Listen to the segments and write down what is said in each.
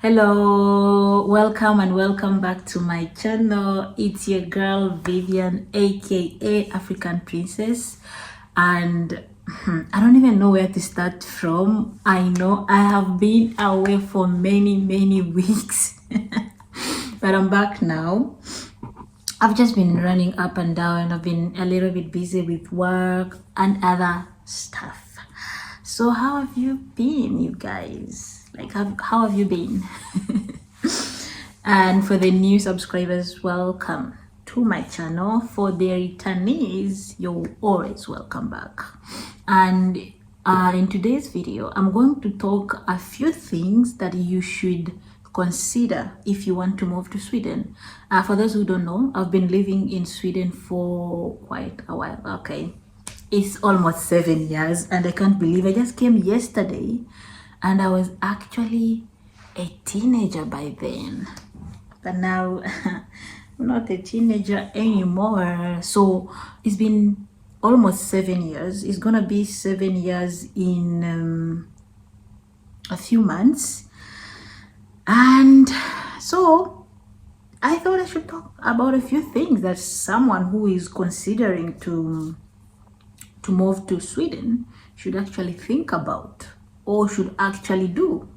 Hello, welcome and welcome back to my channel. It's your girl Vivian, aka African Princess, and I don't even know where to start from. I know I have been away for many weeks, but I'm back now. I've just been running up and down. I've been a little bit busy with work and other stuff. So how have you been, you guys? Like, how have you been? And for the new subscribers, welcome to my channel. For the returnees, you're always welcome back. And in today's video, I'm going to talk a few things that you should consider if you want to move to Sweden. For those who don't know, I've been living in Sweden for quite a while. Okay, it's almost 7 years, and I can't believe I just came yesterday, and I was actually a teenager by then. But now I'm not a teenager anymore. So it's been almost 7 years. It's gonna be 7 years in a few months. And so I thought I should talk about a few things that someone who is considering to move to Sweden should actually think about or should actually do.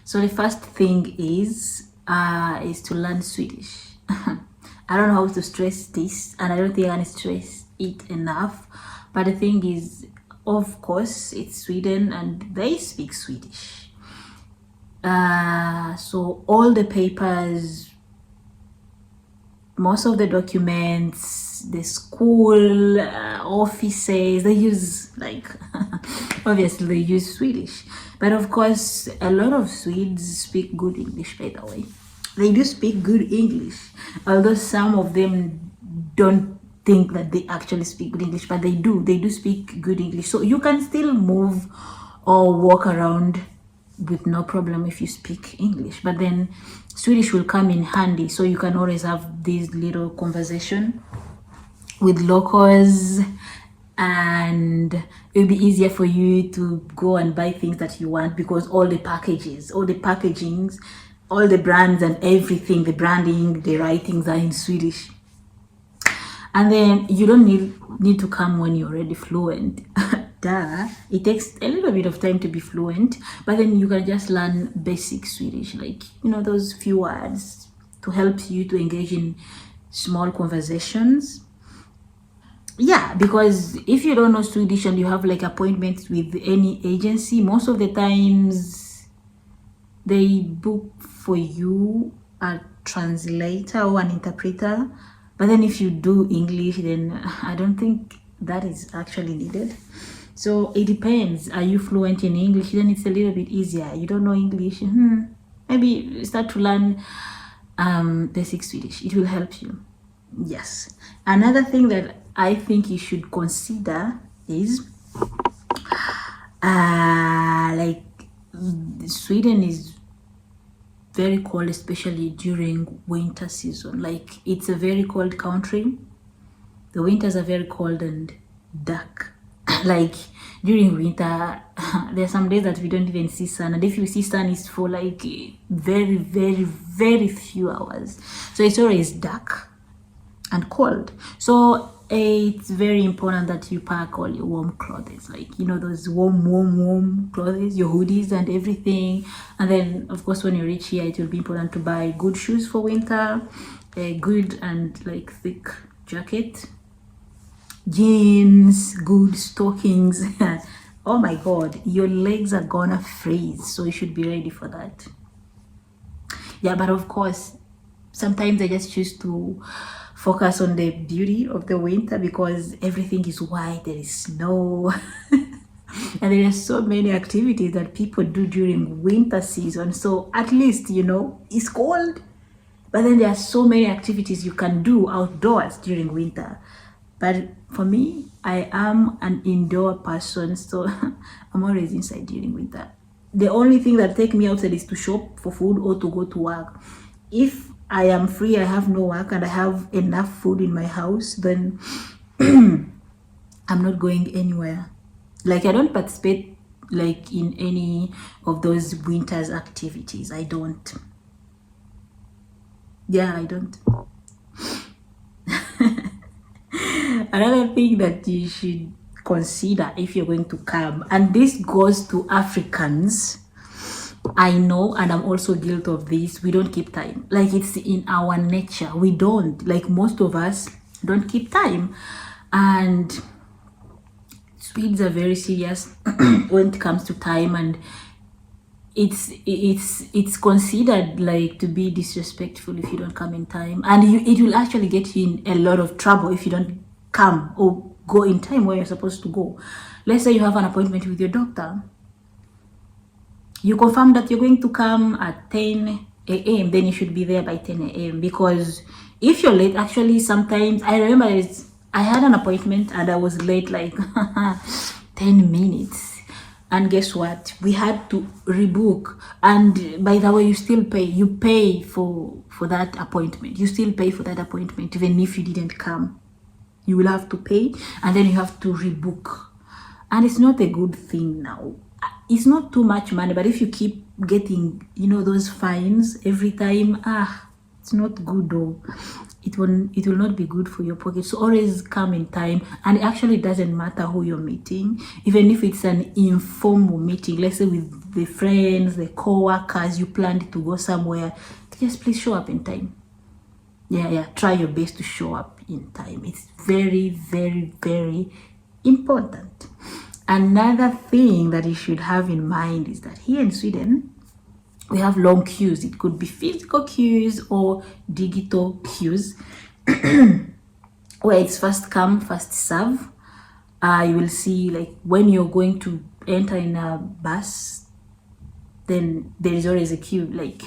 So the first thing is to learn Swedish. I don't know how to stress this, and I don't think I can stress it enough. But the thing is, of course, it's Sweden and they speak Swedish. So all the papers, most of the documents, the school offices, they use obviously they use Swedish. But of course, a lot of Swedes speak good English, by the way. They do speak good English, although some of them don't think that they actually speak good English, but they do. They do speak good English. So you can still move or walk around with no problem if you speak English. But then Swedish will come in handy, so you can always have this little conversation with locals, and it'll be easier for you to go and buy things that you want, because all the packages, all the packagings, all the brands and everything, the branding, the writings are in Swedish. And then you don't need to come when you're already fluent. Duh. It takes a little bit of time to be fluent, but then you can just learn basic Swedish, like, those few words to help you to engage in small conversations. Yeah, because if you don't know Swedish and you have appointments with any agency, most of the times they book for you a translator or an interpreter. But then if you do English, then I don't think that is actually needed. So it depends. Are you fluent in English? Then it's a little bit easier. You don't know English, maybe start to learn basic Swedish. It will help you. Yes. Another thing that I think you should consider is Sweden is very cold, especially during winter season. It's a very cold country. The winters are very cold and dark. During winter, there's some days that we don't even see sun, and if you see sun, it's for very few hours. So it's always dark and cold. So it's very important that you pack all your warm clothes, those warm clothes, your hoodies and everything. And then of course when you reach here, it will be important to buy good shoes for winter, a good and thick jacket, jeans, good stockings. Oh my god, your legs are gonna freeze, so you should be ready for that. Yeah, but of course sometimes I just choose to focus on the beauty of the winter, because everything is white, there is snow and there are so many activities that people do during winter season. So at least it's cold, but then there are so many activities you can do outdoors during winter. But for me, I am an indoor person, so I'm always inside during winter. The only thing that take me outside is to shop for food or to go to work. If I am free, I have no work, and I have enough food in my house, then I'm not going anywhere. I don't participate like in any of those winter's activities. I don't. Yeah, I don't. Another thing that you should consider if you're going to come, and this goes to Africans, I know, and I'm also guilty of this, we don't keep time. Like, it's in our nature. We don't. Like, most of us don't keep time. And Swedes are very serious when it comes to time, and it's considered like to be disrespectful if you don't come in time, and it will actually get you in a lot of trouble if you don't come or go in time where you're supposed to go. Let's say you have an appointment with your doctor, you confirm that you're going to come at 10 a.m. then you should be there by 10 a.m. because if you're late, actually sometimes I remember I had an appointment and I was late like 10 minutes. And guess what? We had to rebook. And by the way, you still pay. You pay for that appointment. You still pay for that appointment even if you didn't come. You will have to pay and then you have to rebook. And it's not a good thing now. It's not too much money, but if you keep getting, those fines every time, it's not good though. It will not be good for your pocket. So always come in time, and it actually doesn't matter who you're meeting, even if it's an informal meeting, let's say with the friends, the co-workers, you planned to go somewhere, just please show up in time. Yeah, try your best to show up in time. It's very, very, very important. Another thing that you should have in mind is that here in Sweden, we have long queues. It could be physical queues or digital queues where it's first come, first serve. You will see, like, when you're going to enter in a bus, then there is always a queue. Like,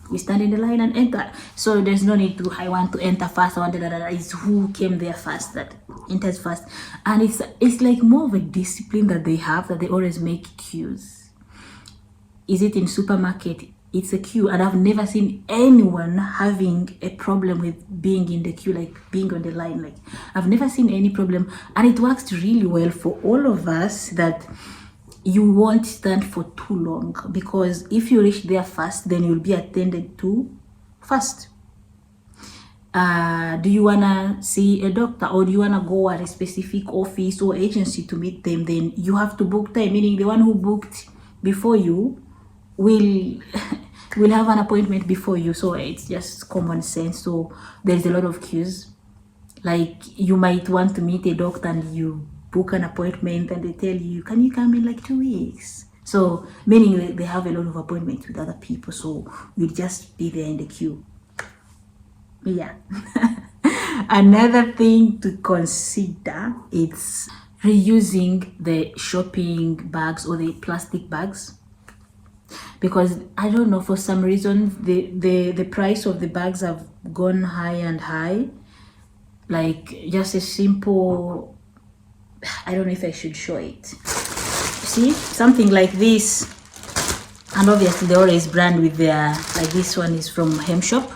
we stand in the line and enter. So there's no need to, I want to enter first. It's who came there first that enters first. And it's like more of a discipline that they have, that they always make queues. Is it in supermarket? It's a queue, and I've never seen anyone having a problem with being in the queue, like being on the line. Like, I've never seen any problem, and it works really well for all of us, that you won't stand for too long, because if you reach there first, then you'll be attended to first. Do you wanna see a doctor, or do you wanna go at a specific office or agency to meet them? Then you have to book time, meaning the one who booked before you will have an appointment before you. So it's just common sense. So there's a lot of queues. Like, you might want to meet a doctor and you book an appointment and they tell you, can you come in like 2 weeks? So meaning they have a lot of appointments with other people, so you'll just be there in the queue. Yeah. Another thing to consider is reusing the shopping bags or the plastic bags, because I don't know, for some reason the price of the bags have gone high and high. Like, just a simple, I don't know if I should show it. See, something like this, and obviously they always brand with their, like, this one is from Hemshop.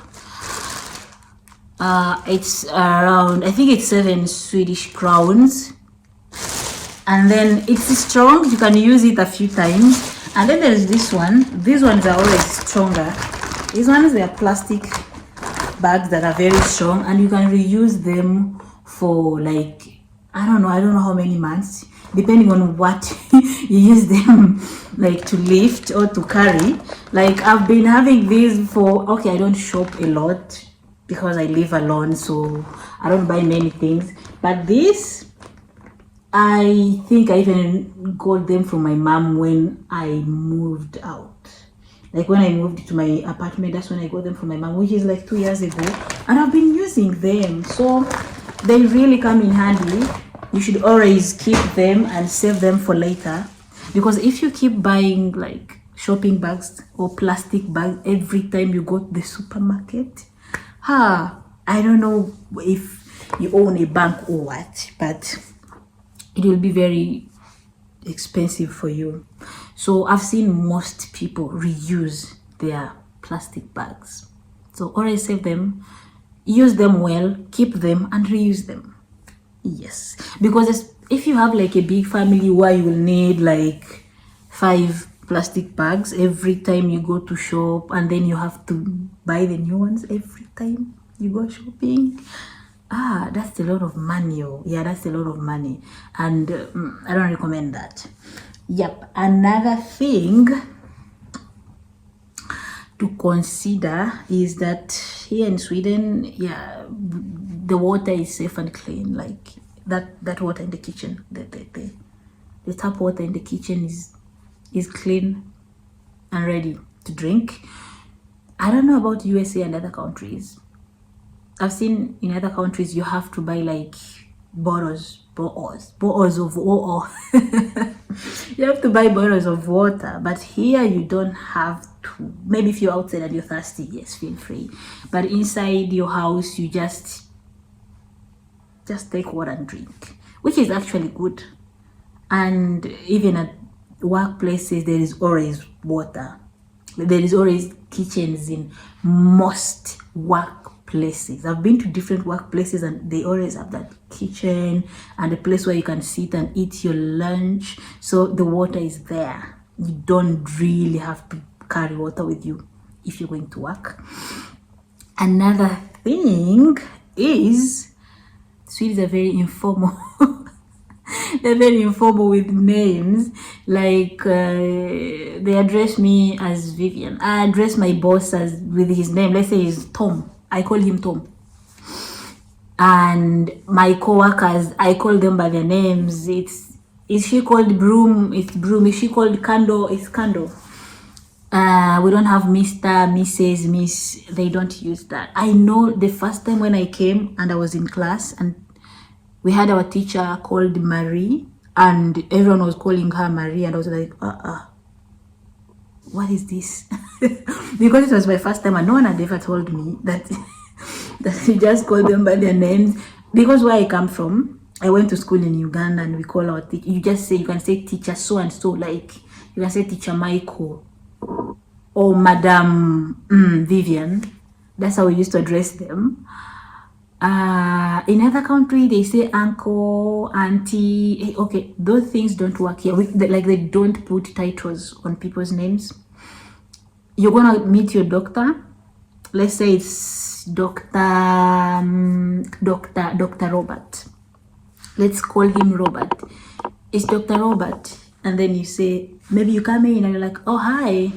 It's around, I think it's 7 Swedish crowns, and then it's strong, you can use it a few times. And then there's this one. These ones are always stronger. These ones, they are plastic bags that are very strong, and you can reuse them for, like, I don't know how many months, depending on what you use them, like, to lift or to carry. Like, I've been having these for, okay, I don't shop a lot because I live alone, so I don't buy many things, but this, I think I even got them from my mom when I moved out. Like, when I moved to my apartment, that's when I got them from my mom, which is like 2 years ago, and I've been using them. So they really come in handy. You should always keep them and save them for later, because if you keep buying like shopping bags or plastic bags every time you go to the supermarket, I don't know if you own a bank or what, but it will be very expensive for you. So I've seen most people reuse their plastic bags. So always save them, use them well, keep them and reuse them. Yes, because if you have like a big family where you will need like 5 plastic bags every time you go to shop, and then you have to buy the new ones every time you go shopping. That's a lot of money. Yeah, that's a lot of money, and I don't recommend that. Yep. Another thing to consider is that here in Sweden, yeah, the water is safe and clean. Like that water in the kitchen, the tap water in the kitchen is clean and ready to drink. I don't know about USA and other countries. I've seen in other countries you have to buy like bottles of water. You have to buy bottles of water, but here you don't have to. Maybe if you're outside and you're thirsty, yes, feel free. But inside your house, you just take water and drink, which is actually good. And even at workplaces, there is always water. There is always kitchens in most workplaces. I've been to different workplaces and they always have that kitchen and a place where you can sit and eat your lunch. So the water is there. You don't really have to carry water with you if you're going to work. Another thing is Swedes are very informal. They're very informal with names. Like they address me as Vivian. I address my boss as with his name. Let's say he's Tom. I call him Tom. And my co-workers, I call them by their names. Is she called Broom? It's Broom. Is she called Candle? It's Candle. We don't have Mr., Mrs., Miss. They don't use that. I know the first time when I came and I was in class and we had our teacher called Marie and everyone was calling her Marie, and I was like, what is this? Because it was my first time and no one had ever told me that that you just call them by their names. Because where I come from, I went to school in Uganda and we call our teacher, you can say teacher so and so, like you can say teacher Michael or Madam Vivian. That's how we used to address them. In other country, they say uncle, auntie. Okay, those things don't work here. Like they don't put titles on people's names. You're gonna meet your doctor. Let's say it's Dr. Robert. Let's call him Robert. It's Dr. Robert. And then you say, maybe you come in and you're like, oh, hi.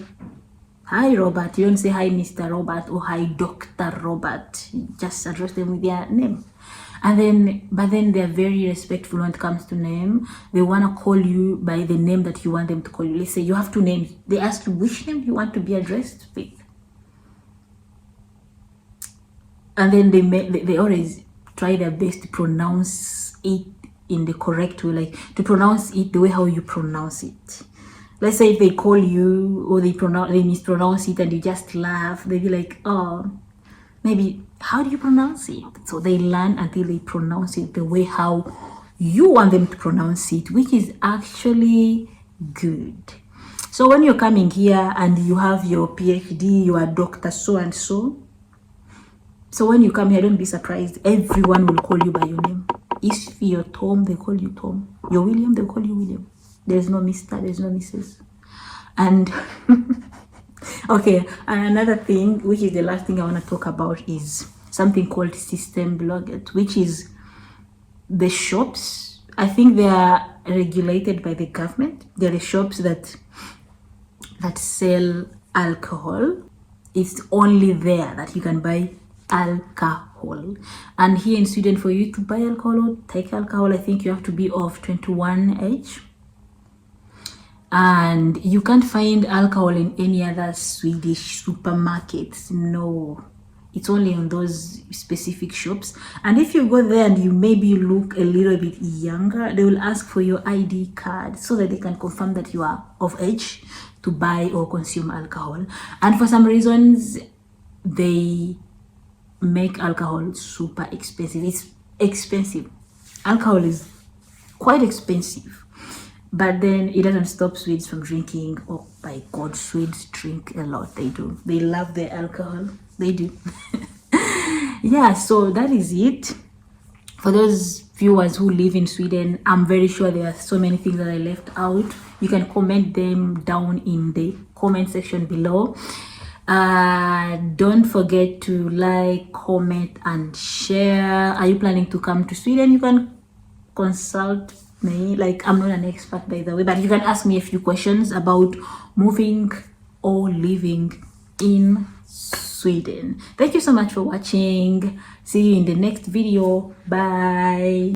Hi, Robert. You don't say hi, Mr. Robert, or hi, Dr. Robert. You just address them with their name. But then they're very respectful when it comes to name. They want to call you by the name that you want them to call you. Let's say you have 2 names. They ask you which name you want to be addressed with. And then they always try their best to pronounce it in the correct way, like to pronounce it the way how you pronounce it. Let's say if they call you or they mispronounce it and you just laugh, they be like, oh, maybe how do you pronounce it? So they learn until they pronounce it the way how you want them to pronounce it, which is actually good. So when you're coming here and you have your PhD, you are Dr. So-and-so. So when you come here, don't be surprised. Everyone will call you by your name. If you're Tom, they call you Tom. You're William, they'll call you William. There's no Mr., there's no Mrs. And okay, and another thing, which is the last thing I want to talk about, is something called Systembolaget, which is the shops. I think they are regulated by the government. They're the shops that sell alcohol. It's only there that you can buy alcohol. And here in Sweden, for you to buy alcohol or take alcohol, I think you have to be of 21 age. And you can't find alcohol in any other Swedish supermarkets. No, it's only on those specific shops. And if you go there and you maybe look a little bit younger, they will ask for your ID card so that they can confirm that you are of age to buy or consume alcohol. And for some reasons, they make alcohol super expensive. It's expensive. Alcohol is quite expensive. But then it doesn't stop Swedes from drinking. Oh my God, Swedes drink a lot. They do. They love their alcohol. They do. Yeah, so that is it for those viewers who live in Sweden, I'm very sure there are so many things that I left out. You can comment them down in the comment section below. Don't forget to like, comment, and share. Are you planning to come to Sweden? You can consult me. Like, I'm not an expert, by the way, but you can ask me a few questions about moving or living in Sweden. Thank you so much for watching. See you in the next video. Bye.